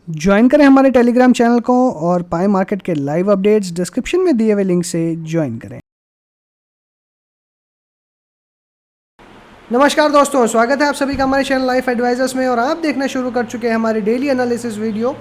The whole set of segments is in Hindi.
ज्वाइन करें हमारे टेलीग्राम चैनल को और पाएं मार्केट के लाइव अपडेट्स। डिस्क्रिप्शन में दिए हुए लिंक से ज्वाइन करें। नमस्कार दोस्तों, स्वागत है आप सभी का हमारे चैनल लाइफ एडवाइजर्स में और आप देखना शुरू कर चुके हैं हमारी डेली एनालिसिस वीडियो।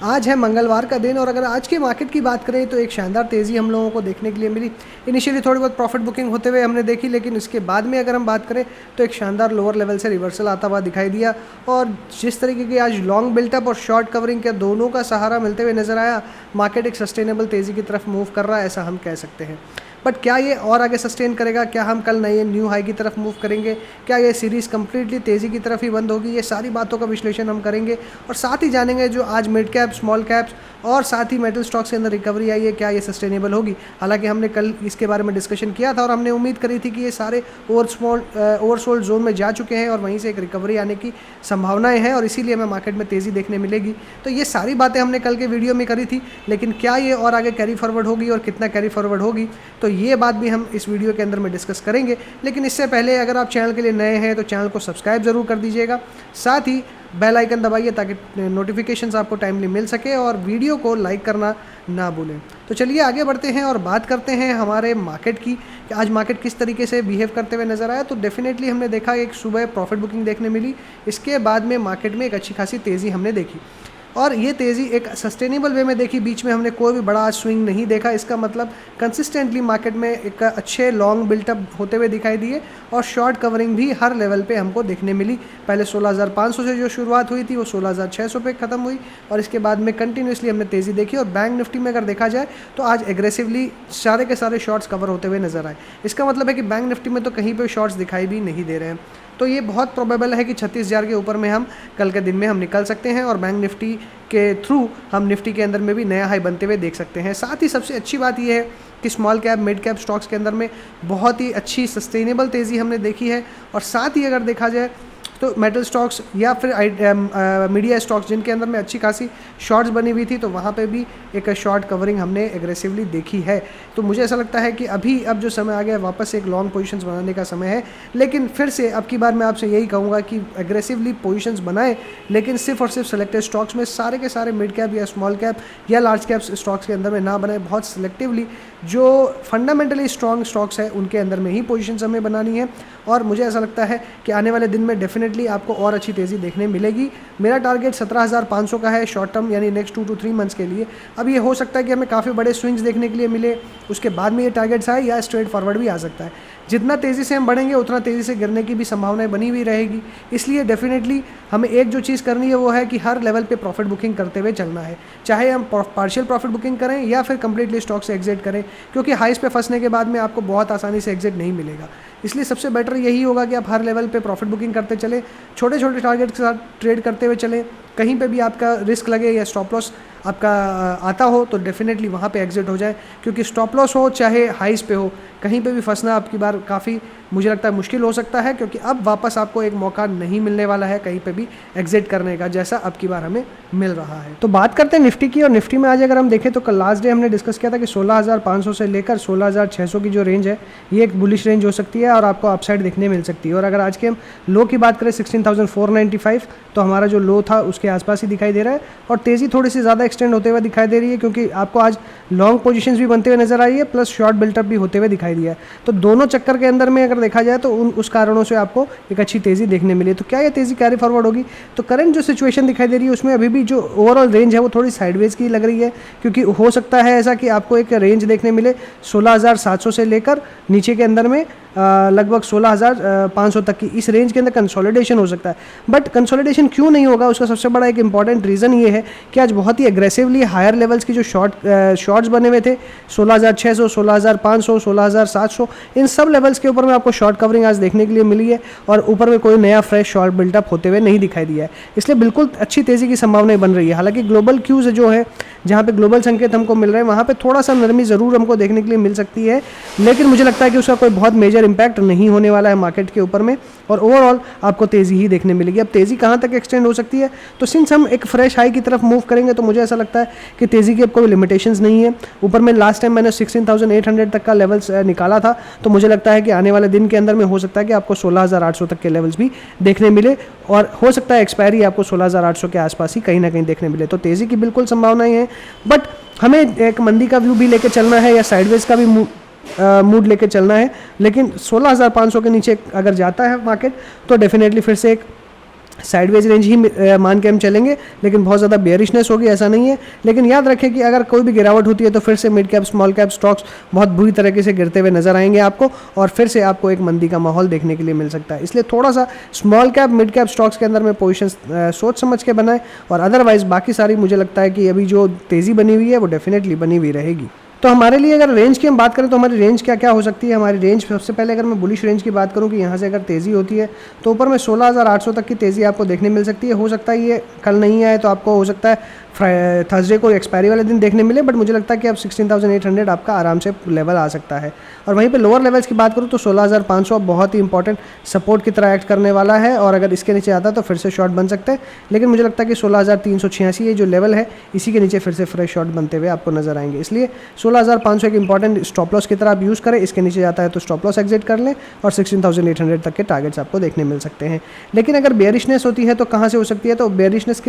आज है मंगलवार का दिन और अगर आज के मार्केट की बात करें तो एक शानदार तेज़ी हम लोगों को देखने के लिए मिली। इनिशियली थोड़ी बहुत प्रॉफिट बुकिंग होते हुए हमने देखी, लेकिन इसके बाद में अगर हम बात करें तो एक शानदार लोअर लेवल से रिवर्सल आता हुआ दिखाई दिया और जिस तरीके की आज लॉन्ग बिल्टअप और शॉर्ट कवरिंग के दोनों का सहारा मिलते हुए नजर आया, मार्केट एक सस्टेनेबल तेज़ी की तरफ मूव कर रहा है, ऐसा हम कह सकते हैं। बट क्या ये और आगे सस्टेन करेगा? क्या हम कल नए न्यू हाई की तरफ मूव करेंगे? क्या ये सीरीज़ कंप्लीटली तेज़ी की तरफ ही बंद होगी? ये सारी बातों का विश्लेषण हम करेंगे और साथ ही जानेंगे जो आज मिड कैप, स्मॉल कैप्स और साथ ही मेटल स्टॉक्स के अंदर रिकवरी आई है, क्या ये सस्टेनेबल होगी। हालांकि हमने कल इसके बारे में डिस्कशन किया था और हमने उम्मीद करी थी कि ये सारे ओवरसोल्ड जोन में जा चुके हैं और वहीं से एक रिकवरी आने की संभावनाएं हैं और इसीलिए हमें मार्केट में तेज़ी देखने मिलेगी। तो ये सारी बातें हमने कल के वीडियो में करी थी, लेकिन क्या ये और आगे कैरी फॉरवर्ड होगी और कितना कैरी फॉरवर्ड होगी, तो ये बात भी हम इस वीडियो के अंदर में डिस्कस करेंगे। लेकिन इससे पहले अगर आप चैनल के लिए नए हैं तो चैनल को सब्सक्राइब ज़रूर कर दीजिएगा, साथ ही बेल आइकन दबाइए ताकि नोटिफिकेशंस आपको टाइमली मिल सके और वीडियो को लाइक करना ना भूलें। तो चलिए आगे बढ़ते हैं और बात करते हैं हमारे मार्केट की कि आज मार्केट किस तरीके से बिहेव करते हुए नजर आया। तो डेफिनेटली हमने देखा एक सुबह प्रॉफिट बुकिंग देखने मिली, इसके बाद में मार्केट में एक अच्छी खासी तेज़ी हमने देखी और ये तेज़ी एक सस्टेनेबल वे में देखी। बीच में हमने कोई भी बड़ा स्विंग नहीं देखा। इसका मतलब कंसिस्टेंटली मार्केट में एक अच्छे लॉन्ग बिल्टअप होते हुए दिखाई दिए और शॉर्ट कवरिंग भी हर लेवल पे हमको देखने मिली। पहले 16,500 से जो शुरुआत हुई थी वो 16,600 पे ख़त्म हुई और इसके बाद में कंटिन्यूसली हमने तेज़ी देखी। और बैंक निफ्टी में अगर देखा जाए तो आज एग्रेसिवली सारे के सारे शॉर्ट्स कवर होते हुए नजर आए। इसका मतलब है कि बैंक निफ्टी में तो कहीं पर शॉर्ट्स दिखाई भी नहीं दे रहे हैं। तो ये बहुत प्रोबेबल है कि 36,000 के ऊपर में हम कल के दिन में हम निकल सकते हैं और बैंक निफ्टी के थ्रू हम निफ्टी के अंदर में भी नया हाई बनते हुए देख सकते हैं। साथ ही सबसे अच्छी बात यह है कि small cap, mid cap stocks के अंदर में बहुत ही अच्छी सस्टेनेबल तेज़ी हमने देखी है और साथ ही अगर देखा जाए तो मेटल स्टॉक्स या फिर मीडिया स्टॉक्स जिनके अंदर में अच्छी खासी शॉर्ट्स बनी हुई थी तो वहाँ पे भी एक शॉर्ट कवरिंग हमने एग्रेसिवली देखी है। तो मुझे ऐसा लगता है कि अब जो समय आ गया है वापस एक लॉन्ग पोजीशंस बनाने का समय है। लेकिन फिर से अब की बार मैं आपसे यही कहूँगा कि एग्रेसिवली पोजीशंस बनाएं, लेकिन सिर्फ और सिर्फ सेलेक्टेड स्टॉक्स में, सारे के सारे मिड कैप या स्मॉल कैप या लार्ज कैप स्टॉक्स के अंदर में ना बनाए। बहुत सिलेक्टिवली जो फंडामेंटली स्ट्रॉन्ग स्टॉक्स है उनके अंदर में ही पोजीशंस हमें बनानी है और मुझे ऐसा लगता है कि आने वाले दिन में डेफिनेटली आपको और अच्छी तेज़ी देखने मिलेगी। मेरा टारगेट 17,500 का है शॉर्ट टर्म, यानी नेक्स्ट 2 to 3 मंथ्स के लिए। अब ये हो सकता है कि हमें काफ़ी बड़े स्विंग्स देखने के लिए मिले, उसके बाद में ये टारगेट्स आए या स्ट्रेट फॉरवर्ड भी आ सकता है। जितना तेज़ी से हम बढ़ेंगे उतना तेज़ी से गिरने की भी संभावनाएं बनी हुई रहेगी। इसलिए डेफिनेटली हमें एक जो चीज़ करनी है वो है कि हर लेवल पे प्रॉफिट बुकिंग करते हुए चलना है, चाहे हम पार्शियल प्रॉफिट बुकिंग करें या फिर कंप्लीटली स्टॉक से एग्जिट करें, क्योंकि हाइस पे फंसने के बाद में आपको बहुत आसानी से एग्जिट नहीं मिलेगा। इसलिए सबसे बेटर यही होगा कि आप हर लेवल पे प्रॉफिट बुकिंग करते चलें, छोटे छोटे टारगेट के साथ ट्रेड करते हुए चलें। कहीं पे भी आपका रिस्क लगे या स्टॉप लॉस आपका आता हो तो डेफिनेटली वहाँ पे एग्जिट हो जाए, क्योंकि स्टॉप लॉस हो चाहे हाइस पे हो, कहीं पे भी फंसना आपकी बार काफ़ी मुझे लगता है मुश्किल हो सकता है, क्योंकि अब वापस आपको एक मौका नहीं मिलने वाला है कहीं पे भी एग्जिट करने का, जैसा अब की बार हमें मिल रहा है। तो बात करते हैं निफ्टी की, और निफ्टी में आज अगर हम देखें तो कल लास्ट डे हमने डिस्कस किया था कि 16,500 से लेकर 16,600 की जो रेंज है ये एक बुलिश रेंज हो सकती है और आपको अपसाइड देखने मिल सकती है। और अगर आज के हम लो की बात करें 16,495 तो हमारा जो लो था उसके आसपास ही दिखाई दे रहा है और तेज़ी थोड़ी सी ज़्यादा एक्सटेंड होते हुए दिखाई दे रही है, क्योंकि आपको आज लॉन्ग पोजीशंस भी बनते हुए नजर आई है प्लस शॉर्ट बिल्टअप भी होते हुए दिखाई दिया है। तो दोनों चक्कर के अंदर में अगर देखा जाए तो उस कारणों से आपको एक अच्छी तेज़ी देखने मिली। तो क्या ये तेज़ी कैरी फॉरवर्ड होगी? तो करंट जो सिचुएशन दिखाई दे रही है उसमें अभी भी जो ओवरऑल रेंज है वो थोड़ी साइडवेज की लग रही है, क्योंकि हो सकता है ऐसा कि आपको एक रेंज देखने मिले 16,700 से लेकर नीचे के अंदर में लगभग 16,500 तक की, इस रेंज के अंदर कंसोलिडेशन हो सकता है। बट कंसोलिडेशन क्यों नहीं होगा उसका सबसे बड़ा एक इंपॉर्टेंट रीज़न ये है कि आज बहुत ही एग्रेसिवली हायर लेवल्स की जो शॉर्ट्स बने हुए थे 16,600, 16,500, 16,700, इन सब लेवल्स के ऊपर में आपको शॉर्ट कवरिंग आज देखने के लिए मिली है और ऊपर में कोई नया फ्रेश शॉर्ट बिल्टअप होते हुए नहीं दिखाई दिया है। इसलिए बिल्कुल अच्छी तेज़ी की संभावनाएं बन रही है। हालांकि ग्लोबल क्यूज जो है, जहाँ पे ग्लोबल संकेत हमको मिल रहे हैं, वहाँ पे थोड़ा सा नरमी ज़रूर हमको देखने के लिए मिल सकती है, लेकिन मुझे लगता है कि उसका कोई बहुत मेजर इम्पैक्ट नहीं होने वाला है मार्केट के ऊपर में और ओवरऑल आपको तेज़ी ही देखने मिलेगी। अब तेज़ी कहाँ तक एक्सटेंड हो सकती है, तो सिंस हम एक फ्रेश हाई की तरफ मूव करेंगे तो मुझे ऐसा लगता है कि तेज़ी की अब कोई लिमिटेशंस नहीं है। ऊपर में लास्ट टाइम मैंने 16,800 तक का लेवल्स निकाला था, तो मुझे लगता है कि आने वाले दिन के अंदर में हो सकता है कि आपको 16,800 तक के लेवल्स भी देखने मिले, और हो सकता है एक्सपायरी आपको 16,800 के आसपास ही कहीं ना कहीं देखने मिले। तो तेज़ी की बिल्कुल संभावनाएं हैं, बट हमें एक मंदी का व्यू भी लेके चलना है या साइडवेज का भी मूड लेके चलना है। लेकिन 16,500 के नीचे अगर जाता है मार्केट तो डेफिनेटली फिर से एक साइडवेज रेंज ही मान के हम चलेंगे, लेकिन बहुत ज़्यादा बेयरिशनेस होगी ऐसा नहीं है। लेकिन याद रखें कि अगर कोई भी गिरावट होती है तो फिर से mid cap small cap stocks बहुत बुरी तरीके से गिरते हुए नजर आएंगे आपको, और फिर से आपको एक मंदी का माहौल देखने के लिए मिल सकता है। इसलिए थोड़ा सा small cap mid cap stocks के अंदर में पोजीशन सोच समझ के बनाएं, और अदरवाइज बाकी सारी मुझे लगता है कि अभी जो तेज़ी बनी हुई है वो डेफिनेटली बनी हुई रहेगी। तो हमारे लिए अगर रेंज की हम बात करें तो हमारी रेंज क्या क्या हो सकती है। हमारी रेंज सबसे पहले अगर मैं बुलिश रेंज की बात करूं कि यहाँ से अगर तेज़ी होती है तो ऊपर में 16,800 तक की तेज़ी आपको देखने मिल सकती है। हो सकता है ये कल नहीं आए तो आपको हो सकता है थर्सडे को एक्सपायरी वाले दिन देखने मिले, बट मुझे लगता है कि अब 16,800 आपका आराम से लेवल आ सकता है। और वहीं पे लोअर लेवल्स की बात करूँ तो 16,500 बहुत ही इंपॉर्टेंट सपोर्ट की तरह एक्ट करने वाला है, और अगर इसके नीचे आता है तो फिर से शॉर्ट बन सकते हैं। लेकिन मुझे लगता है कि 16,386 ये जो लेवल है इसी के नीचे फिर से फ्रेश शॉर्ट बनते हुए आपको नजर आएंगे। इसलिए 16,500 एक इंपॉर्टेंट स्टॉप लॉस की तरह आप यूज़ करें, इसके नीचे जाता है तो स्टॉप लॉस एग्जिट कर लें, और 16,800 तक के टारगेट्स आपको देखने मिल सकते हैं। लेकिन अगर बेयरिशनेस होती है तो कहाँ से हो सकती है, तो बेयरिशनेस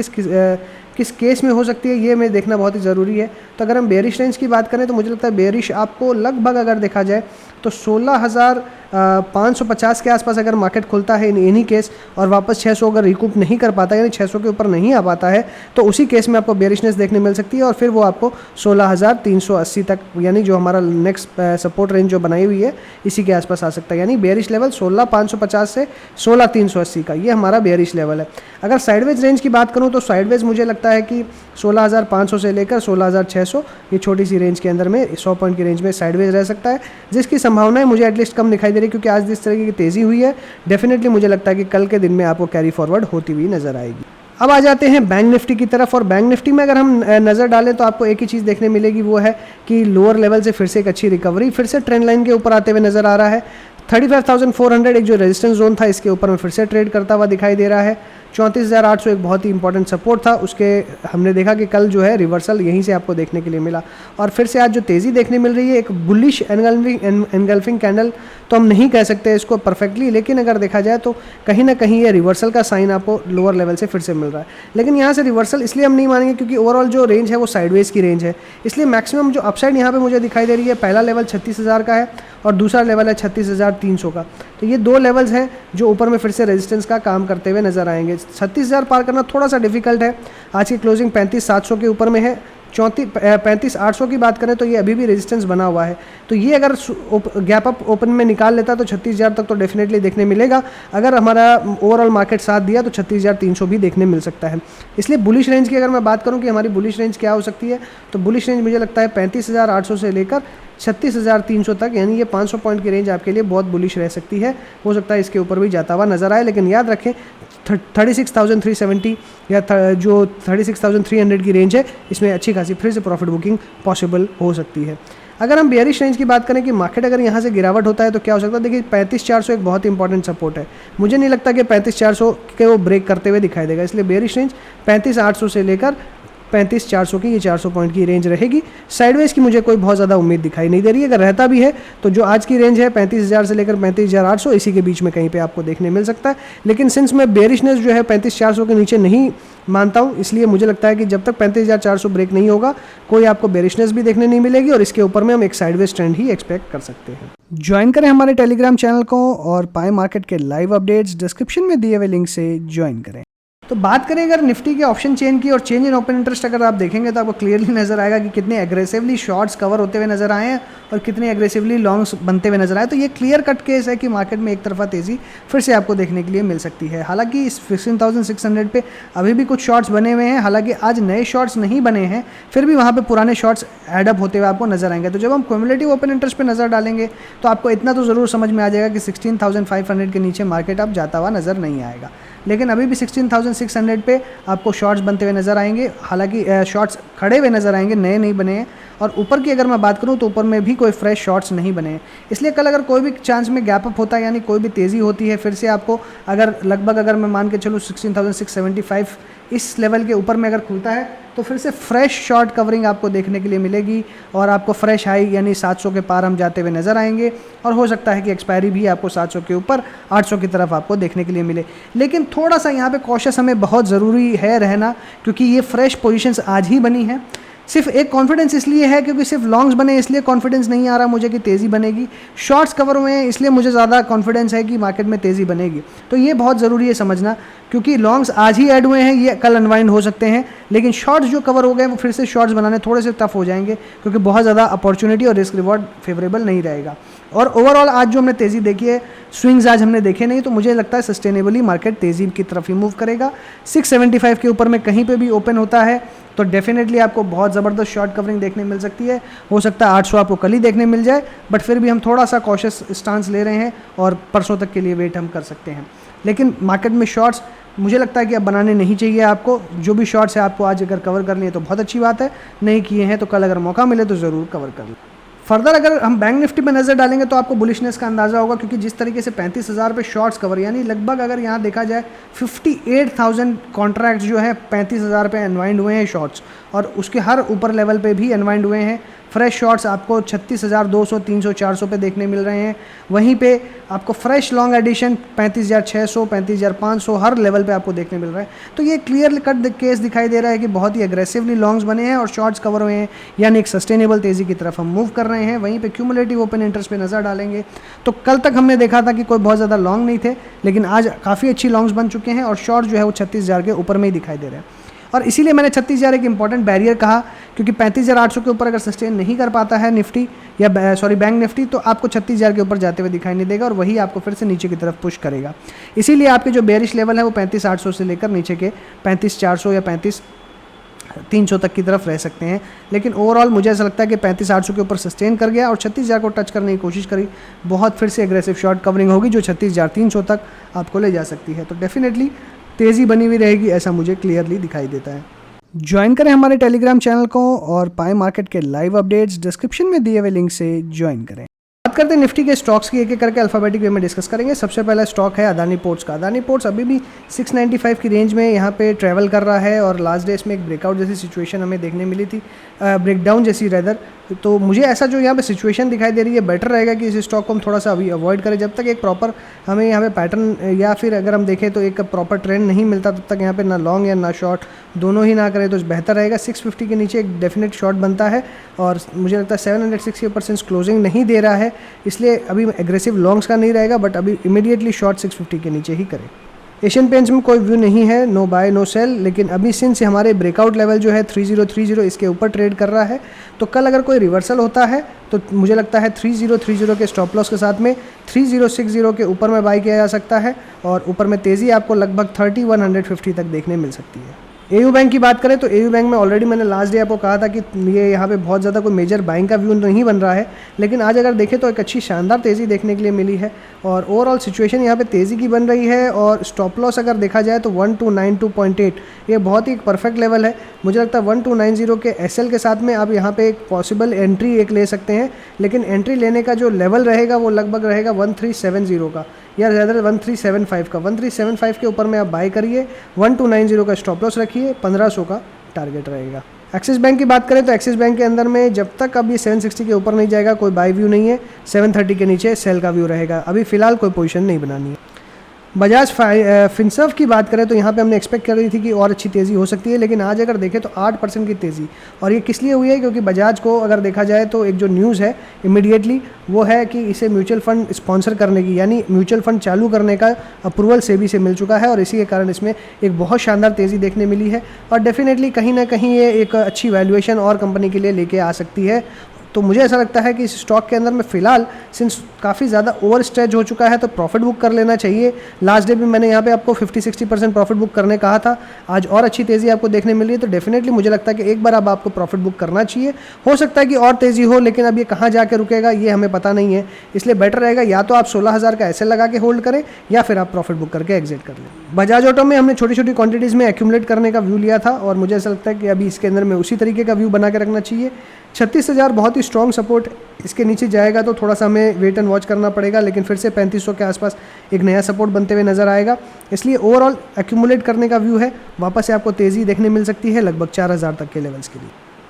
किस केस में हो सकती है ये मैं देखना बहुत ही ज़रूरी है। तो अगर हम बेयरिश रेंज की बात करें तो मुझे लगता है बेयरिश आपको लगभग अगर देखा जाए तो 16,550 के आसपास अगर मार्केट खुलता है इन एनी केस, और वापस 600 अगर रिकूप नहीं कर पाता है, यानी 600 के ऊपर नहीं आ पाता है, तो उसी केस में आपको बेयरिशनेस देखने मिल सकती है, और फिर वो आपको 16,380 तक, यानी जो हमारा नेक्स्ट सपोर्ट रेंज जो बनाई हुई है इसी के आसपास आ सकता है। यानी बेयरिश लेवल 16,550 से 16,380 का, ये हमारा बेयरिश लेवल है। अगर साइडवेज रेंज की बात करूँ तो साइडवेज मुझे लगता है कि 16,500 से लेकर 16,600 ये छोटी सी रेंज के अंदर में 100 पॉइंट की रेंज में साइडवेज रह सकता है, जिसकी संभावनाएं मुझे एटलीस्ट कम दिखाई दे रही है, क्योंकि आज जिस तरीके की तेज़ी हुई है डेफिनेटली मुझे लगता है कि कल के दिन में आपको कैरी फॉरवर्ड होती हुई नजर आएगी। अब आ जाते हैं बैंक निफ्टी की तरफ, और बैंक निफ्टी में अगर हम नज़र डालें तो आपको एक ही चीज़ देखने मिलेगी, वो है कि लोअर लेवल से फिर से एक अच्छी रिकवरी, फिर से ट्रेंड लाइन के ऊपर आते हुए नजर आ रहा है। 35,400 एक जो रेजिस्टेंस जोन था इसके ऊपर में फिर से ट्रेड करता हुआ दिखाई दे रहा है। 34,800 एक बहुत ही इंपॉर्टेंट सपोर्ट था, उसके हमने देखा कि कल जो है रिवर्सल यहीं से आपको देखने के लिए मिला, और फिर से आज जो तेज़ी देखने मिल रही है एक बुलिश एनगल्फिंग कैंडल तो हम नहीं कह सकते इसको परफेक्टली, लेकिन अगर देखा जाए तो कहीं ना कहीं ये रिवर्सल का साइन आपको लोअर लेवल से फिर से मिल रहा है। लेकिन यहाँ से रिवर्सल इसलिए हम नहीं मानेंगे क्योंकि ओवरऑल जो रेंज है वो साइडवेज की रेंज है, इसलिए मैक्सिमम जो अपसाइड यहाँ पे मुझे दिखाई दे रही है, पहला लेवल 36,000 का है और दूसरा लेवल है 36,300 का। तो ये दो लेवल्स हैं जो ऊपर में फिर से रेजिस्टेंस का काम करते हुए नजर आएंगे। 36,000 पार करना थोड़ा सा डिफिकल्ट है, आज की क्लोजिंग 35,700 के ऊपर में है। 35,800 की बात करें तो ये अभी भी रेजिस्टेंस बना हुआ है, तो ये अगर गैप अप ओपन में निकाल लेता तो 36,000 तक तो डेफिनेटली देखने मिलेगा। अगर हमारा ओवरऑल मार्केट साथ दिया तो 36,300 भी देखने मिल सकता है। इसलिए बुलिश रेंज की अगर मैं बात करूं कि हमारी बुलिश रेंज क्या हो सकती है, तो बुलिश रेंज मुझे लगता है 35,800 से लेकर 36,300 तक, यानी ये 500 पॉइंट की रेंज आपके लिए बहुत बुलिश रह सकती है। हो सकता है इसके ऊपर भी जाता हुआ नजर आए, लेकिन याद रखें 36,370 या जो 36,300 की रेंज है इसमें अच्छी खासी फिर से प्रॉफिट बुकिंग पॉसिबल हो सकती है। अगर हम बेयरिश रेंज की बात करें कि मार्केट अगर यहाँ से गिरावट होता है तो क्या हो सकता है, देखिए 35,400 एक बहुत इंपॉर्टेंट सपोर्ट है, मुझे नहीं लगता कि 35,400 के वो ब्रेक करते हुए दिखाई देगा, इसलिए बेयरिश रेंज 35,800 से लेकर 35,400 की ये 400 पॉइंट की रेंज रहेगी। साइडवेज की मुझे कोई बहुत ज़्यादा उम्मीद दिखाई नहीं दे रही है, अगर रहता भी है तो जो आज की रेंज है 35,000 से लेकर 35,800 इसी के बीच में कहीं पे आपको देखने मिल सकता है। लेकिन सिंस मैं बेयरिशनेस जो है 35,400 के नीचे नहीं मानता हूँ, इसलिए मुझे लगता है कि जब तक 35,400 ब्रेक नहीं होगा कोई आपको बेयरिशनेस भी देखने नहीं मिलेगी, और इसके ऊपर में हम एक साइडवेज ट्रेंड ही एक्सपेक्ट कर सकते हैं। ज्वाइन करें हमारे टेलीग्राम चैनल को और पाएं मार्केट के लाइव अपडेट्स, डिस्क्रिप्शन में दिए हुए लिंक से ज्वाइन करें। तो बात करें अगर निफ्टी के ऑप्शन चेन की, और चेंज इन ओपन इंटरेस्ट अगर आप देखेंगे तो आपको क्लियरली नजर आएगा कि कितने एग्रेसिवली शॉर्ट्स कवर होते हुए नजर आए हैं और कितने एग्रेसिवली लॉन्ग्स बनते हुए नजर आए। तो ये क्लियर कट केस है कि मार्केट में एक तरफा तेजी फिर से आपको देखने के लिए मिल सकती है। हालांकि इस 15,600 पे अभी भी कुछ शॉर्ट्स बने हुए हैं, हालांकि आज नए शॉर्ट्स नहीं बने हैं, फिर भी वहाँ पे पुराने शॉर्ट्स एडअप होते हुए आपको नजर आएंगे। तो जब हम क्यूमुलेटिव ओपन इंटरेस्ट पे नजर डालेंगे तो आपको इतना तो जरूर समझ में आ जाएगा कि 16,500 के नीचे मार्केट अब जाता हुआ नजर नहीं आएगा, लेकिन अभी भी 16,600 पे आपको शॉर्ट्स बनते हुए नजर आएंगे। हालांकि शॉर्ट्स खड़े हुए नजर आएंगे, नए नहीं बने हैं, और ऊपर की अगर मैं बात करूँ तो ऊपर में भी कोई फ्रेश शॉर्ट्स नहीं बने हैं। इसलिए कल अगर कोई भी चांस में गैप अप होता है, यानी कोई भी तेज़ी होती है, फिर से आपको अगर लगभग अगर मैं मान के चलूँ 16,675 इस लेवल के ऊपर में अगर खुलता है तो फिर से फ्रेश शॉर्ट कवरिंग आपको देखने के लिए मिलेगी और आपको फ्रेश हाई यानी 700 के पार हम जाते हुए नज़र आएंगे और हो सकता है कि एक्सपायरी भी आपको 700 के ऊपर 800 की तरफ आपको देखने के लिए मिले। लेकिन थोड़ा सा यहाँ पे कॉशियस हमें बहुत ज़रूरी है रहना, क्योंकि ये फ्रेश पोजीशंस आज ही बनी है। सिर्फ एक कॉन्फिडेंस इसलिए है क्योंकि सिर्फ लॉन्ग्स बने इसलिए कॉन्फिडेंस नहीं आ रहा मुझे कि तेज़ी बनेगी, शॉर्ट्स कवर हुए हैं इसलिए मुझे ज़्यादा कॉन्फिडेंस है कि मार्केट में तेज़ी बनेगी। तो ये बहुत ज़रूरी है समझना, क्योंकि लॉन्ग्स आज ही ऐड हुए हैं, ये कल अनवाइंड हो सकते हैं, लेकिन शॉर्ट्स जो कवर हो गए वो फिर से शॉर्ट्स बनाने थोड़े से टफ हो जाएंगे, क्योंकि बहुत ज़्यादा अपॉर्चुनिटी और रिस्क रिवॉर्ड फेवरेबल नहीं रहेगा। और ओवरऑल आज जो हमने तेज़ी देखी है, स्विंग्स आज हमने देखे नहीं, तो मुझे लगता है सस्टेनेबली मार्केट तेज़ी की तरफ ही मूव करेगा। 675 के ऊपर में कहीं पे भी ओपन होता है तो डेफिनेटली आपको बहुत ज़बरदस्त शॉर्ट कवरिंग देखने मिल सकती है। हो सकता है 800 आपको कल ही देखने मिल जाए, बट फिर भी हम थोड़ा सा कॉशियस स्टांस ले रहे हैं और परसों तक के लिए वेट हम कर सकते हैं। लेकिन मार्केट में शॉर्ट्स मुझे लगता है कि अब बनाने नहीं चाहिए आपको। जो भी शॉर्ट्स है आपको आज अगर कवर कर लिए तो बहुत अच्छी बात है, नहीं किए हैं तो कल अगर मौका मिले तो ज़रूर कवर कर लें। फर्दर अगर हम बैंक निफ्टी में नज़र डालेंगे तो आपको बुलिशनेस का अंदाज़ा होगा, क्योंकि जिस तरीके से 35,000 पे शॉर्ट्स कवर, यानी लगभग अगर यहाँ देखा जाए 58,000 कॉन्ट्रैक्ट्स जो है 35,000 पे अनवाइंड हुए हैं शॉर्ट्स, और उसके हर ऊपर लेवल पे भी अनवाइंड हुए हैं। फ्रेश शॉर्ट्स आपको 36,200, 300, 400 पे देखने मिल रहे हैं। वहीं पे आपको फ्रेश लॉन्ग एडिशन 35,600, 35,500 हर लेवल पे आपको देखने मिल रहा है। तो ये क्लियर कट केस दिखाई दे रहा है कि बहुत ही एग्रेसिवली लॉन्ग्स बने हैं और शॉर्ट्स कवर हुए हैं, यानी एक सस्टेनेबल तेज़ी की तरफ हम मूव कर रहे हैं। वहीं पे क्यूमुलेटिव ओपन इंटरेस्ट पे नज़र डालेंगे तो कल तक हमने देखा था कि कोई बहुत ज़्यादा लॉन्ग नहीं थे, लेकिन आज काफ़ी अच्छी लॉन्ग्स बन चुके हैं और शॉर्ट जो है वो 36,000 के ऊपर में ही दिखाई दे रहे हैं। और इसीलिए मैंने 36,000 एक इंपॉर्टेंट बैरियर कहा, क्योंकि 35,800 के ऊपर अगर सस्टेन नहीं कर पाता है निफ्टी या बैंक निफ्टी, तो आपको 36,000 के ऊपर जाते हुए दिखाई नहीं देगा और वही आपको फिर से नीचे की तरफ पुश करेगा। इसीलिए आपके जो बेरिश लेवल है वो 35,800 से लेकर नीचे के 35,400 या 35,300 तक की तरफ रह सकते हैं। लेकिन ओवरऑल मुझे ऐसा लगता है कि 35,800 के ऊपर सस्टेन कर गया और 36,000 को टच करने की कोशिश करी, बहुत फिर से एग्रेसिव शॉर्ट कवरिंग होगी जो 36,300 तक आपको ले जा सकती है। तो डेफिनेटली तेज़ी बनी हुई रहेगी, ऐसा मुझे क्लियरली दिखाई देता है। ज्वाइन करें हमारे टेलीग्राम चैनल को और पाए मार्केट के लाइव अपडेट्स डिस्क्रिप्शन में दिए हुए लिंक से ज्वाइन करें। बात करते हैं निफ्टी के स्टॉक्स की, एक एक करके अल्फाबेटिक वे में डिस्कस करेंगे। सबसे पहला स्टॉक है अदानी पोर्ट्स का। अदानी पोर्ट्स अभी भी 695 की रेंज में यहाँ पे ट्रैवल कर रहा है और लास्ट डे इसमें एक ब्रेकआउट जैसी सिचुएशन हमें देखने मिली थी, ब्रेकडाउन जैसी रेदर। तो मुझे ऐसा जो यहाँ पे सिचुएशन दिखाई दे रही है, बेटर रहेगा कि इस स्टॉक को हम थोड़ा सा अभी अवॉइड करें जब तक एक प्रॉपर हमें यहाँ पे पैटर्न या फिर अगर हम देखें तो एक प्रॉपर ट्रेंड नहीं मिलता, तब तक यहाँ पे ना लॉन्ग या ना शॉर्ट दोनों ही ना करें तो बेहतर रहेगा। 650 के नीचे एक डेफिनेट शॉर्ट बनता है और मुझे लगता है 760% क्लोजिंग नहीं दे रहा है, इसलिए अभी एग्रेसिव लॉन्ग्स का नहीं रहेगा, बट अभी इमीडिएटली शॉर्ट 650 के नीचे ही करें। एशियन पेंट्स में कोई व्यू नहीं है, नो बाय नो सेल, लेकिन अभी सिंस हमारे ब्रेकआउट लेवल जो है 3030 इसके ऊपर ट्रेड कर रहा है, तो कल अगर कोई रिवर्सल होता है तो मुझे लगता है 3030 के स्टॉप लॉस के साथ में 3060 के ऊपर में बाई किया जा सकता है और ऊपर में तेज़ी आपको लगभग 3150 तक देखने मिल सकती है। एयू बैंक की बात करें तो एयू बैंक में ऑलरेडी मैंने लास्ट डे आपको कहा था कि ये यहाँ पे बहुत ज़्यादा कोई मेजर बाइंग का व्यू नहीं बन रहा है, लेकिन आज अगर देखें तो एक अच्छी शानदार तेज़ी देखने के लिए मिली है और ओवरऑल सिचुएशन यहाँ पे तेज़ी की बन रही है। और स्टॉप लॉस अगर देखा जाए तो 1292.8 ये बहुत ही परफेक्ट लेवल है। मुझे लगता है 1290 के एसएल के साथ में आप यहाँ पे एक पॉसिबल एंट्री एक ले सकते हैं, लेकिन एंट्री लेने का जो लेवल रहेगा वो लगभग रहेगा 1370 का या ज़्यादा 1375 का। 1375 के ऊपर में आप बाय करिए, 1290 का स्टॉप लॉस रखिए, 1500 का टारगेट रहेगा। एक्सिस बैंक की बात करें तो एक्सिस बैंक के अंदर में जब तक अब ये 760 के ऊपर नहीं जाएगा कोई बाय व्यू नहीं है, 730 के नीचे सेल का व्यू रहेगा। अभी फिलहाल कोई पोजीशन नहीं बनानी है। बजाज फिनसर्व की बात करें तो यहाँ पे हमने एक्सपेक्ट कर रही थी कि और अच्छी तेज़ी हो सकती है, लेकिन आज अगर देखें तो 8% की तेज़ी, और ये किस लिए हुई है क्योंकि बजाज को अगर देखा जाए तो एक जो न्यूज़ है इमीडिएटली वो है कि इसे म्यूचुअल फंड स्पॉन्सर करने की यानी म्यूचुअल फंड चालू करने का अप्रूवल सेबी से मिल चुका है और इसी के कारण इसमें एक बहुत शानदार तेज़ी देखने मिली है और डेफिनेटली कहीं ना कहीं ये एक अच्छी वैल्यूएशन और कंपनी के लिए लेके आ सकती है। तो मुझे ऐसा लगता है कि इस स्टॉक के अंदर में फ़िलहाल सिंस काफ़ी ज़्यादा ओवर स्ट्रेच हो चुका है तो प्रॉफिट बुक कर लेना चाहिए। लास्ट डे भी मैंने यहाँ पे आपको 50-60% प्रॉफिट बुक करने कहा था, आज और अच्छी तेज़ी आपको देखने मिल रही है तो डेफिनेटली मुझे लगता है कि एक बार अब आपको प्रॉफिट बुक करना चाहिए। हो सकता है कि और तेज़ी हो, लेकिन अब ये कहाँ जाके रुकेगा ये हमें पता नहीं है, इसलिए बेटर रहेगा या तो आप 16,000 का ऐसे लगा के होल्ड करें या फिर आप प्रॉफिट बुक करके एग्जिट कर लें। बजाज ऑटो में हमने छोटी छोटी क्वांटिटीज़ में एक्यूमुलेट करने का व्यू लिया था और मुझे ऐसा लगता है कि अभी इसके अंदर में उसी तरीके का व्यू बना के रखना चाहिए। 36,000 बहुत ही स्ट्रॉन्ग सपोर्ट, इसके नीचे जाएगा तो थोड़ा सा हमें वेट एंड वॉच करना पड़ेगा, लेकिन फिर से 3500 के आसपास एक नया सपोर्ट बनते हुए नजर आएगा। इसलिए ओवरऑल एक्यूमुलेट करने का व्यू है, वापस से आपको तेज़ी देखने मिल सकती है लगभग 4000 तक के लेवल्स के लिए।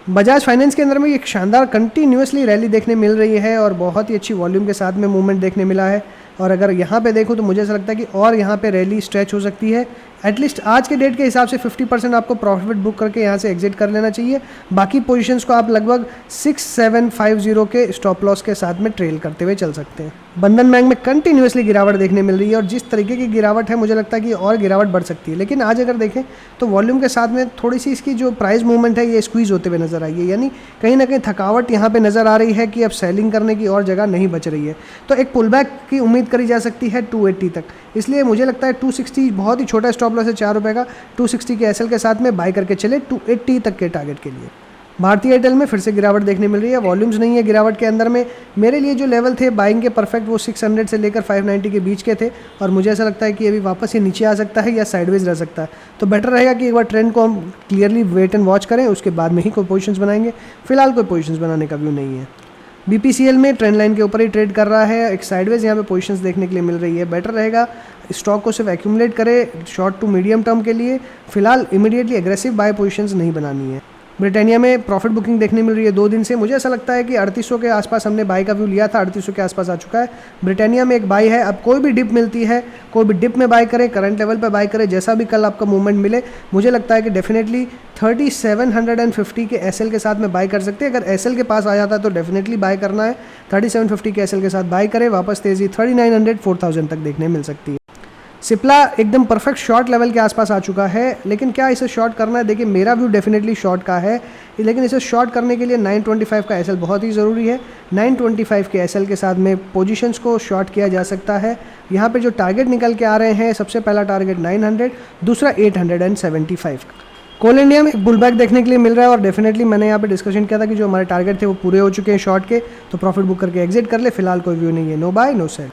बजाज फाइनेंस के अंदर में एक शानदार कंटिन्यूसली रैली देखने मिल रही है और बहुत ही अच्छी वॉल्यूम के साथ में मूवमेंट देखने मिला है। और अगर यहाँ पे देखूँ तो मुझे ऐसा लगता है कि और यहाँ पे रैली स्ट्रेच हो सकती है। एटलीस्ट आज के डेट के हिसाब से 50% आपको प्रॉफिट बुक करके यहाँ से एग्जिट कर लेना चाहिए। बाकी पोजीशंस को आप लगभग 6750 के स्टॉप लॉस के साथ में ट्रेल करते हुए चल सकते हैं। बंधन बैंक में कंटिन्यूसली गिरावट देखने मिल रही है और जिस तरीके की गिरावट है मुझे लगता है कि और गिरावट बढ़ सकती है, लेकिन आज अगर देखें तो वॉल्यूम के साथ में थोड़ी सी इसकी जो प्राइस मूवमेंट है ये स्क्वीज होते हुए नजर आई है, यानी कहीं ना कहीं थकावट यहाँ पे नजर आ रही है कि अब सेलिंग करने की और जगह नहीं बच रही है। तो एक पुल बैक की उम्मीद करी जा सकती है 280 तक। इसलिए मुझे लगता है 260 बहुत ही छोटा स्टॉप लॉस है 4 रुपये का, 260 के एसएल के साथ में बाय करके चले 280 तक के टारगेट के लिए। भारतीय एयरटेल में फिर से गिरावट देखने मिल रही है, वॉल्यूम्स नहीं है गिरावट के अंदर में। मेरे लिए जो लेवल थे बाइंग के परफेक्ट वो 600 से लेकर 590 के बीच के थे और मुझे ऐसा लगता है कि अभी वापस ये नीचे आ सकता है या साइडवेज रह सकता है। तो बेटर रहेगा कि एक बार ट्रेंड को हम क्लियरली वेट एंड वॉच करें, उसके बाद में ही कोई पोजीशंस बनाएंगे। फिलहाल कोई पोजीशंस बनाने का व्यू नहीं है। BPCL में ट्रेंड लाइन के ऊपर ही ट्रेड कर रहा है, एक साइडवेज यहाँ पे पोजीशंस देखने के लिए मिल रही है। बेटर रहेगा स्टॉक को सिर्फ एक्यूमुलेट करे शॉर्ट टू मीडियम टर्म के लिए। फिलहाल इमीडिएटली एग्रेसिव बाय पोजीशंस नहीं बनानी है। ब्रिटानिया में प्रॉफिट बुकिंग देखने मिल रही है 2 दिन से। मुझे ऐसा लगता है कि 3800 के आसपास हमने बाई का व्यू लिया था, 3800 के आसपास आ चुका है। ब्रिटानिया में एक बाई है, अब कोई भी डिप मिलती है कोई भी डिप में बाई करें, करंट लेवल पे बाई करें, जैसा भी कल आपका मूवमेंट मिले। मुझे लगता है कि डेफिनेटली 3750 के एसएल के साथ में बाई कर सकते हैं। अगर एसएल के पास आ जाता है तो डेफिनेटली बाय करना है। 3750 के एसएल के साथ बाई करें, वापस तेजी 3900 4000 तक देखने मिल सकती है। सिप्ला एकदम परफेक्ट शॉर्ट लेवल के आसपास आ चुका है, लेकिन क्या इसे शॉर्ट करना है? देखिए मेरा व्यू डेफिनेटली शॉर्ट का है, लेकिन इसे शॉर्ट करने के लिए 925 का एसएल बहुत ही ज़रूरी है। 925 के एसएल के साथ में पोजीशंस को शॉर्ट किया जा सकता है। यहाँ पे जो टारगेट निकल के आ रहे हैं, सबसे पहला टारगेट 900, दूसरा 875। कोल इंडिया में एक बुल बैक देखने के लिए मिल रहा है और डेफिनेटली मैंने यहाँ पे डिस्कशन किया था कि जो हमारे टारगेट थे वो पूरे हो चुके हैं शॉर्ट के, तो प्रॉफिट बुक करके एग्जिट कर ले। फिलहाल कोई व्यू नहीं है, no buy no sell.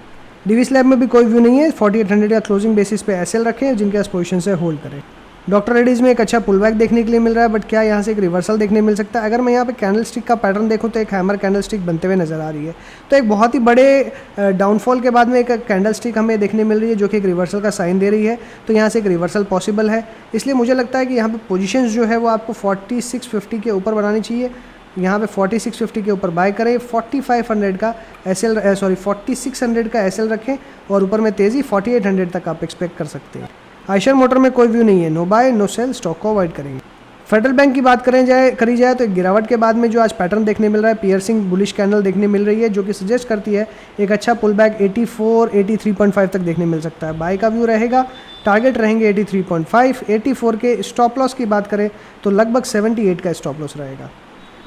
DV slab में भी कोई व्यू नहीं है, 4800 का क्लोजिंग बेसिस पे एसएल रखें, जिनके पास पोजीशन से होल्ड करें। डॉक्टर रेड्डीज में एक अच्छा पुल बैक देखने के लिए मिल रहा है, बट क्या यहाँ से एक रिवर्सल देखने मिल सकता है? अगर मैं यहाँ पे कैंडल स्टिक का पैटर्न देखूँ तो एक हैमर कैंडल स्टिक बनते हुए नजर आ रही है। तो एक बहुत ही बड़े डाउनफॉल के बाद में एक कैंडल स्टिक हमें देखने मिल रही है जो कि एक रिवर्सल का साइन दे रही है, तो यहाँ से एक रिवर्सल पॉसिबल है। इसलिए मुझे लगता है कि यहाँ पे पोजीशन जो है वो आपको 4650 के ऊपर बनानी चाहिए। यहाँ पे 4650 के ऊपर बाय करें, 4500 का एसएल 4600 का एसएल रखें और ऊपर में तेज़ी 4800 तक आप एक्सपेक्ट कर सकते हैं। आयशर मोटर में कोई व्यू नहीं है, no buy no sell, stock को अवॉइड करेंगे। फेडरल बैंक की बात करी जाए तो एक गिरावट के बाद में जो आज पैटर्न देखने मिल रहा है, पियर्सिंग बुलिश कैंडल देखने मिल रही है, जो कि सजेस्ट करती है एक अच्छा पुल बैक 83.5 तक देखने मिल सकता है। बाय का व्यू रहेगा, टारगेट रहेंगे 83.5। 84 के स्टॉप लॉस की बात करें तो लगभग 78 का स्टॉप लॉस रहेगा।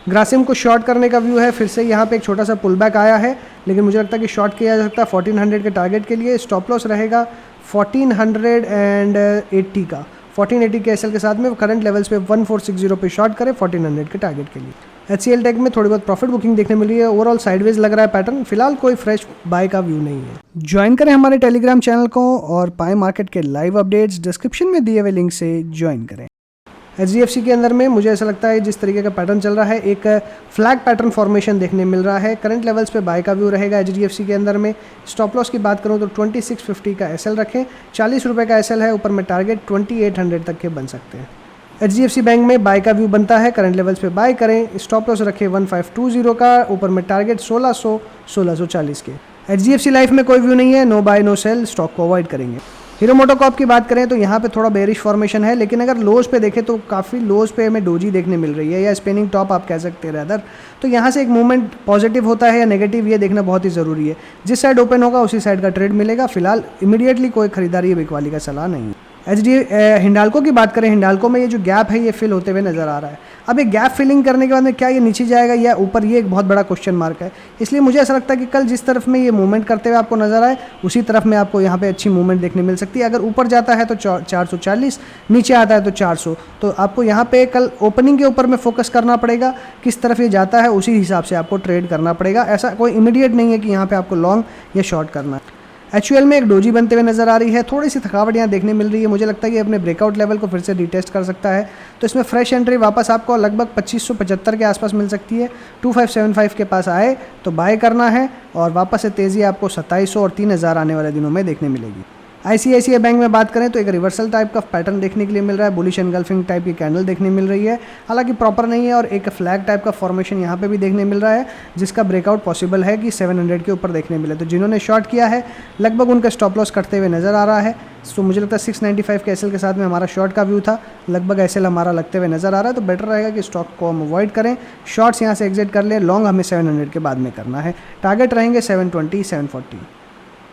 ग्रासिम को शॉर्ट करने का व्यू है, फिर से यहाँ पे एक छोटा सा पुल बैक आया है, लेकिन मुझे लगता है कि शॉर्ट किया जा सकता है 1400 के टारगेट के लिए। स्टॉप लॉस रहेगा 1480 का, 1480 के एसएल के साथ में करंट लेवल्स पे 1460 पे शॉर्ट करें 1400 के टारगेट के लिए। HCL टेक में थोड़ी बहुत प्रॉफिट बुकिंग देखने मिली है, ओवरऑल साइडवेज लग रहा है पैटर्न। फिलहाल कोई फ्रेश बाय का व्यू नहीं है। ज्वाइन करें हमारे टेलीग्राम चैनल को और पाए मार्केट के लाइव अपडेट्स डिस्क्रिप्शन में दिए हुए लिंक से ज्वाइन करें। HDFC के अंदर में मुझे ऐसा लगता है जिस तरीके का पैटर्न चल रहा है, एक फ्लैग पैटर्न फॉर्मेशन देखने मिल रहा है। करंट लेवल्स पे बाय का व्यू रहेगा HDFC के अंदर में। स्टॉप लॉस की बात करूं तो 2650 का एसएल रखें, 40 रुपये का एसएल है, ऊपर में टारगेट 2800 तक के बन सकते हैं। HDFC बैंक में बाय का व्यू बनता है, करंट लेवल्स पे बाय करें, स्टॉप लॉस रखें 1520 का, ऊपर में टारगेट 1640 के। HDFC लाइफ में कोई व्यू नहीं है, no buy no sell, stock को अवॉइड करेंगे। हीरो मोटोकॉर्प की बात करें तो यहाँ पे थोड़ा बेरिश फॉर्मेशन है, लेकिन अगर लोज पे देखें तो काफ़ी लोज पे हमें डोजी देखने मिल रही है, या स्पिनिंग टॉप आप कह सकते हैं रैदर। तो यहाँ से एक मूवमेंट पॉजिटिव होता है या नेगेटिव, ये देखना बहुत ही ज़रूरी है। जिस साइड ओपन होगा उसी साइड का ट्रेड मिलेगा। फिलहाल इमीडिएटली कोई खरीदारी या बिकवाली का सलाह नहीं है। हिंडाल्को की बात करें, हिंडाल्को में ये जो गैप है ये फिल होते हुए नजर आ रहा है। अब ये गैप फिलिंग करने के बाद में क्या ये नीचे जाएगा या ऊपर, ये एक बहुत बड़ा क्वेश्चन मार्क है। इसलिए मुझे ऐसा लगता है कि कल जिस तरफ में ये मूवमेंट करते हुए आपको नजर आए उसी तरफ में आपको यहाँ पे अच्छी मूवमेंट देखने मिल सकती है। अगर ऊपर जाता है तो 440, नीचे आता है तो 400, तो आपको यहाँ पे कल ओपनिंग के ऊपर में फोकस करना पड़ेगा। किस तरफ ये जाता है उसी हिसाब से आपको ट्रेड करना पड़ेगा। ऐसा कोई इमीडिएट नहीं है कि यहाँ पे आपको लॉन्ग या शॉर्ट करना है। HUL में एक डोजी बनते हुए नजर आ रही है, थोड़ी सी थकावट यहाँ देखने मिल रही है। मुझे लगता है कि अपने ब्रेकआउट लेवल को फिर से रिटेस्ट कर सकता है, तो इसमें फ्रेश एंट्री वापस आपको लगभग 2575 के आसपास मिल सकती है। 2575 के पास आए तो बाय करना है और वापस से तेज़ी आपको 2700 और 3000 आने वाले दिनों में देखने मिलेगी। ICICI बैंक में बात करें तो एक रिवर्सल टाइप का पैटर्न देखने के लिए मिल रहा है, बुलिश एनगल्फिंग टाइप की कैंडल देखने मिल रही है, हालांकि प्रॉपर नहीं है, और एक फ्लैग टाइप का फॉर्मेशन यहाँ पे भी देखने मिल रहा है जिसका ब्रेकआउट पॉसिबल है कि 700 के ऊपर देखने मिले। तो जिन्होंने शॉर्ट किया है लगभग उनका स्टॉप लॉस कटते हुए नजर आ रहा है। तो मुझे लगता है 695 के एसएल के साथ में हमारा शॉर्ट का व्यू था, लगभग एसएल हमारा लगते हुए नजर आ रहा है, तो बेटर रहेगा कि स्टॉक को हम अवॉइड करें, शॉर्ट्स यहाँ से एग्जिट कर लें, लॉन्ग हमें 700 के बाद में करना है। टारगेट रहेंगे 720 740।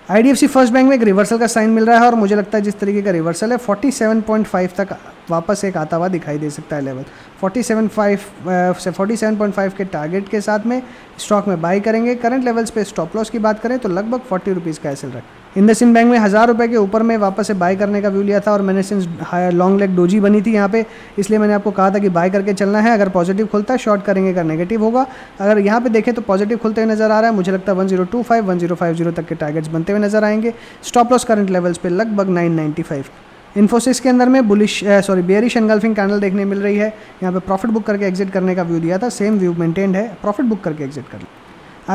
IDFC फर्स्ट बैंक में एक रिवर्सल का साइन मिल रहा है और मुझे लगता है जिस तरीके का रिवर्सल है 47.5 तक वापस एक आता हुआ दिखाई दे सकता है लेवल। 47.5 के टारगेट के साथ में स्टॉक में बाई करेंगे। करंट लेवल्स पे स्टॉप लॉस की बात करें तो लगभग 40 रुपीज़ का एसएल रखें। इंडसइंड बैंक में 1000 रुपये के ऊपर में वापस से बाई करने का व्यू लिया था और मैंने सिंस लॉन्ग लेग डोजी बनी थी यहाँ पे, इसलिए मैंने आपको कहा था कि बाई करके चलना है। अगर पॉजिटिव खुलता है शॉर्ट करेंगे, अगर नेगेटिव होगा, अगर यहाँ पे देखें तो पॉजिटिव खुलते हुए नजर आ रहा है। मुझे लगता है 1025 1050 तक के टारगेट्स बनते हुए नजर आएंगे। स्टॉप लॉस करंट लेवल्स पे लगभग 995। इन्फोसिस के अंदर में बेयरिश एनगल्फिंग कैंडल देखने मिल रही है। यहाँ पे प्रॉफिट बुक करके एग्जिट करने का व्यू दिया था, सेम व्यू मेंटेन्ड है, प्रॉफिट बुक करके एग्जिट कर लें।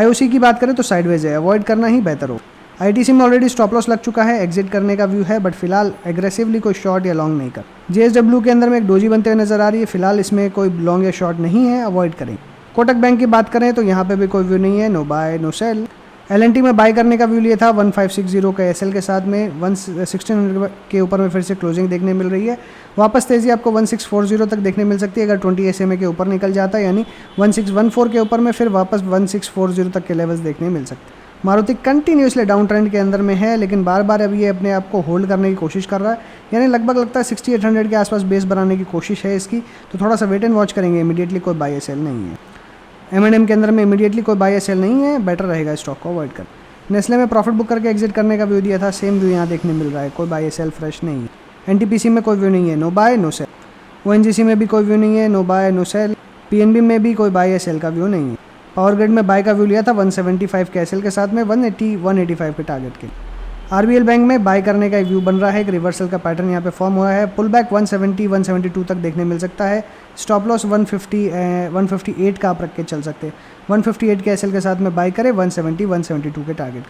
IOC की बात करें तो साइडवेज है, अवॉइड करना ही बेहतर हो। ITC में ऑलरेडी स्टॉप लॉस लग चुका है, एग्जिट करने का व्यू है, बट फिलहाल एग्रेसिवली कोई शॉर्ट या लॉन्ग नहीं कर। JSW के अंदर में एक डोजी बनते हुए नजर आ रही है, फिलहाल इसमें कोई लॉन्ग या शॉर्ट नहीं है, अवॉइड करें। कोटक बैंक की बात करें तो यहाँ पे भी कोई व्यू नहीं है, no buy no sell. LNT में बाय करने का व्यू लिया था 1560 के एसएल के साथ में, 1600 के ऊपर में फिर से क्लोजिंग देखने मिल रही है। वापस तेजी आपको 1640 तक देखने मिल सकती है अगर 20 SMA के ऊपर निकल जाता है, यानी 1614 के ऊपर में फिर वापस 1640 तक के लेवल्स देखने मिल सकते हैं। मारुति कंटिन्यूसली डाउन ट्रेंड के अंदर में है, लेकिन बार बार अब ये अपने आप को होल्ड करने की कोशिश कर रहा है, यानी लगभग लगता है 6800 के आसपास बेस बनाने की कोशिश है इसकी, तो थोड़ा सा वेट एंड वॉच करेंगे। इमीडिएटली कोई बाय सेल नहीं है। M&M के अंदर में इमीडिएटली कोई बाय सेल नहीं है, बेटर रहेगा स्टॉक को अवॉइड कर। नेस्ले में प्रॉफिट बुक करके एग्जिट करने का व्यू दिया था, सेम व्यू यहाँ देखने मिल रहा है, कोई बाय सेल फ्रेश नहीं है। NTPC में कोई व्यू नहीं है, no buy no sell. ONGC में भी कोई व्यू नहीं है, no buy no sell. PNB में भी कोई बाय सेल का व्यू नहीं है। पावर ग्रिड में बाय का व्यू लिया था 175 के एसएल के साथ में, 185 के टारगेट के। RBL बैंक में बाय करने का एक व्यू बन रहा है, एक रिवर्सल का पैटर्न यहाँ पे फॉर्म हुआ है, पुल बैक 172 तक देखने मिल सकता है। स्टॉप लॉस 158 का आप रख के चल सकते हैं। 158 के एसएल के साथ में बाय करें, 172 के टारगेट।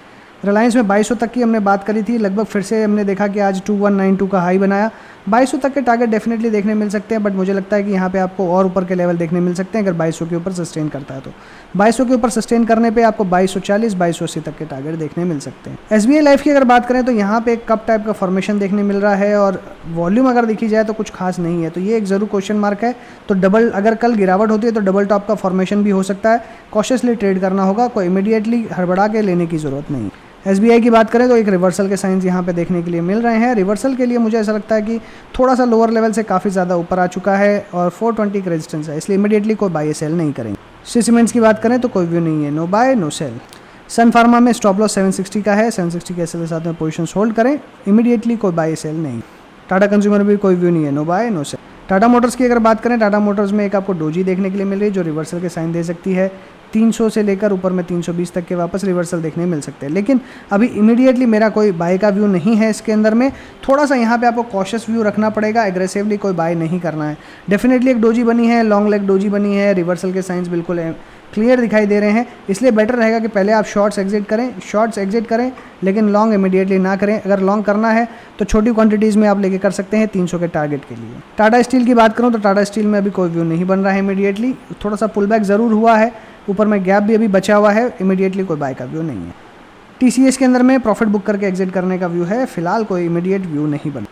रिलायंस में 2200 तक की हमने बात करी थी, लगभग फिर से हमने देखा कि आज 2192 का हाई बनाया। 2200 तक के टारगेट डेफिनेटली देखने मिल सकते हैं, बट मुझे लगता है कि यहाँ पे आपको और ऊपर के लेवल देखने मिल सकते हैं अगर 2200 के ऊपर सस्टेन करता है तो। 2200 के ऊपर सस्टेन करने पे आपको 2240 2280 तक के टारगेट देखने मिल सकते हैं। SBI लाइफ की अगर बात करें तो यहाँ पे एक कप टाइप का फॉर्मेशन देखने मिल रहा है और वॉल्यूम अगर देखी जाए तो कुछ खास नहीं है, तो ये एक जरूर क्वेश्चन मार्क है। तो डबल, अगर कल गिरावट होती है तो डबल टॉप का फॉर्मेशन भी हो सकता है, कॉशियसली ट्रेड करना होगा, कोई इमीडिएटली हड़बड़ा के लेने की जरूरत नहीं। SBI की बात करें तो एक रिवर्सल के साइंस यहाँ पे देखने के लिए मिल रहे हैं। रिवर्सल के लिए मुझे ऐसा लगता है कि थोड़ा सा लोअर लेवल से काफ़ी ज़्यादा ऊपर आ चुका है और 420 का रेजिस्टेंस है, इसलिए इमीडिएटली कोई बाय सेल नहीं करेंगे। श्री सीमेंट्स की बात करें तो कोई व्यू नहीं है, no buy no sell. Sun Pharma में स्टॉप लॉस 760 का है, 760 के एसएल के साथ में पोजीशंस होल्ड करें, इमीडिएटली कोई बाय सेल नहीं। टाटा कंज्यूमर भी कोई व्यू नहीं है, no buy no sell. Tata Motors की अगर बात करें, टाटा मोटर्स में एक आपको डोजी देखने के लिए मिल रही है जो रिवर्सल के साइन दे सकती है। 300 से लेकर ऊपर में 320 तक के वापस रिवर्सल देखने मिल सकते हैं, लेकिन अभी इमीडिएटली मेरा कोई बाय का व्यू नहीं है इसके अंदर में। थोड़ा सा यहाँ पे आपको कॉशियस व्यू रखना पड़ेगा, एग्रेसिवली कोई बाय नहीं करना है। डेफिनेटली एक डोजी बनी है, लॉन्ग लेग डोजी बनी है, रिवर्सल के साइंस बिल्कुल क्लियर दिखाई दे रहे हैं, इसलिए बेटर रहेगा कि पहले आप शॉर्ट्स एग्जिट करें, लेकिन लॉन्ग इमीडिएटली ना करें। अगर लॉन्ग करना है तो छोटी क्वांटिटीज़ में आप लेके कर सकते हैं 300 के टारगेट के लिए। टाटा स्टील की बात करूँ तो टाटा स्टील में अभी कोई व्यू नहीं बन रहा है इमीडिएटली, थोड़ा सा पुल बैक ज़रूर हुआ है, ऊपर में गैप भी अभी बचा हुआ है, इमीडिएटली कोई बाय का व्यू नहीं है। TCS के अंदर में प्रॉफिट बुक करके एग्जिट करने का व्यू है, फिलहाल कोई इमीडिएट व्यू नहीं बना।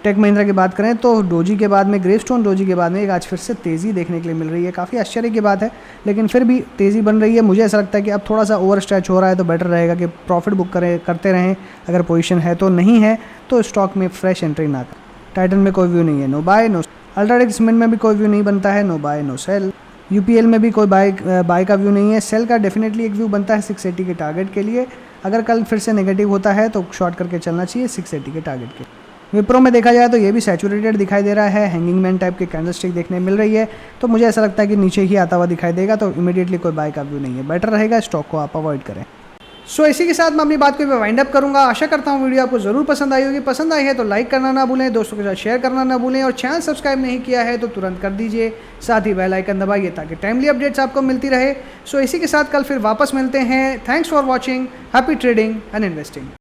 टेक महिंद्रा की बात करें तो डोजी के बाद में, ग्रेवस्टोन डोजी के बाद में एक आज फिर से तेज़ी देखने के लिए मिल रही है, काफ़ी आश्चर्य की बात है, लेकिन फिर भी तेज़ी बन रही है। मुझे ऐसा लगता है कि अब थोड़ा सा ओवर स्ट्रेच हो रहा है, तो बेटर रहेगा कि प्रॉफिट बुक करते रहें, अगर पोजीशन है तो, नहीं है तो स्टॉक में फ्रेश एंट्री ना करें। टाइटन में कोई व्यू नहीं है, no buy no. UltraTech Cement में भी कोई व्यू नहीं बनता है, no buy no sell. UPL में भी कोई बाय का व्यू नहीं है। सेल का डेफिनेटली एक व्यू बनता है 680 के टारगेट के लिए, अगर कल फिर से नेगेटिव होता है तो शॉर्ट करके चलना चाहिए 680 के टारगेट के। विप्रो में देखा जाए तो ये भी सैचुरेटेड दिखाई दे रहा है, हैंगिंग मैन टाइप की कैंडलस्टिक देखने मिल रही है, तो मुझे ऐसा लगता है कि नीचे ही आता हुआ दिखाई देगा, तो इमीडिएटली कोई बाय का व्यू नहीं है, बेटर रहेगा स्टॉक को आप अवॉइड करें। सो इसी के साथ मैं अपनी बात को वाइंड अप करूंगा। आशा करता हूँ वीडियो आपको ज़रूर पसंद आई होगी। पसंद आई है तो लाइक करना ना भूलें, दोस्तों के साथ शेयर करना ना भूलें और चैनल सब्सक्राइब नहीं किया है तो तुरंत कर दीजिए। साथ ही बेल आइकन दबाइए ताकि टाइमली अपडेट्स आपको मिलती रहे। सो इसी के साथ कल फिर वापस मिलते हैं। Thanks for watching. Happy trading and investing.